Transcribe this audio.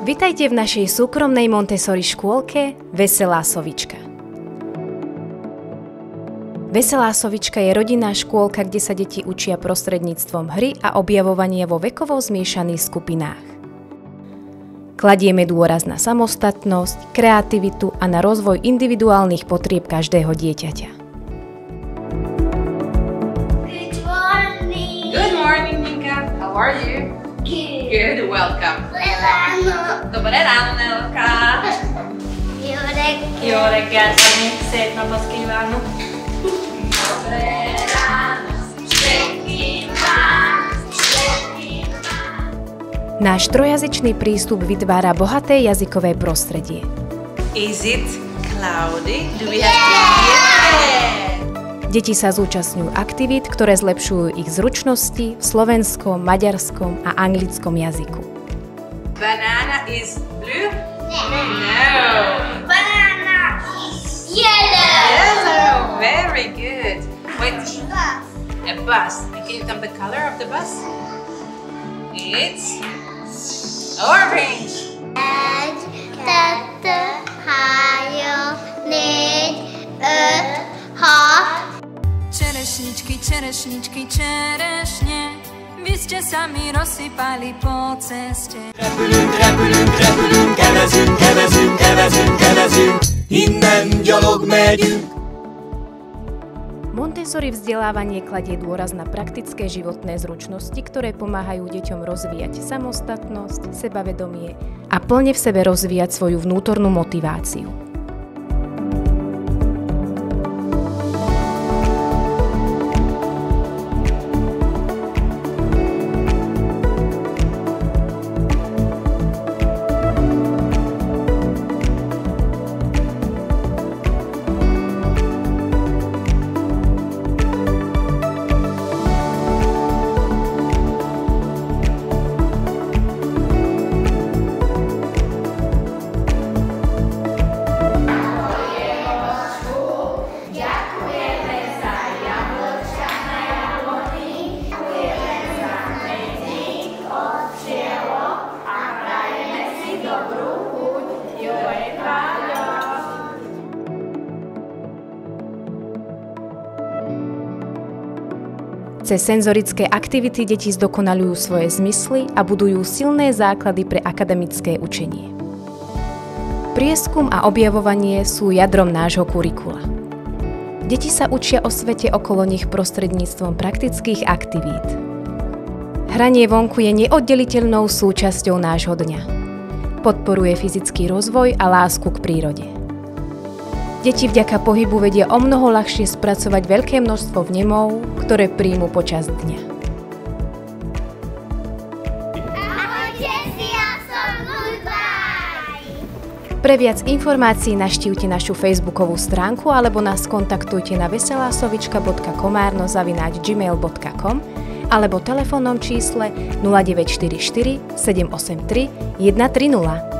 Vitajte v našej súkromnej Montessori škôlke Veselá sovička. Veselá sovička je rodinná škôlka, kde sa deti učia prostredníctvom hry a objavovania vo vekovo zmiešaných skupinách. Kladieme dôraz na samostatnosť, kreativitu a na rozvoj individuálnych potrieb každého dieťaťa. Good morning. Good morning, Ninka. How are you? Good, welcome. Dobré ráno, Nelka. Jó reggel, Szemi. Szép napot kívánok. Dobré ráno, všetkým vám. Náš trojazyčný prístup vytvára bohaté jazykové prostredie. Is it cloudy? Do we have cloudy? Deti sa zúčastňujú aktivít, ktoré zlepšujú ich zručnosti v slovenskom, maďarskom a anglickom jazyku. Banana is blue? No. Banana is yellow. Yellow. Very good. Wait. A bus. Can you tell the color of the bus? It's orange. Čerešničky, čerešničky, čerešne, vy ste sa mi rozsypali po ceste. Innen gyalog megyünk. Montessori vzdelávanie kladie dôraz na praktické životné zručnosti, ktoré pomáhajú deťom rozvíjať samostatnosť, sebavedomie a plne v sebe rozvíjať svoju vnútornú motiváciu. Cez senzorické aktivity deti zdokonaľujú svoje zmysly a budujú silné základy pre akademické učenie. Prieskum a objavovanie sú jadrom nášho kurikula. Deti sa učia o svete okolo nich prostredníctvom praktických aktivít. Hranie vonku je neoddeliteľnou súčasťou nášho dňa. Podporuje fyzický rozvoj a lásku k prírode. Deti vďaka pohybu vedia omnoho ľahšie spracovať veľké množstvo vnemov, ktoré príjmu počas dňa. Pre viac informácií navštívte našu facebookovú stránku alebo nás kontaktujte na veselasovička.komárno@gmail.com alebo telefónnom čísle 0944 783 130.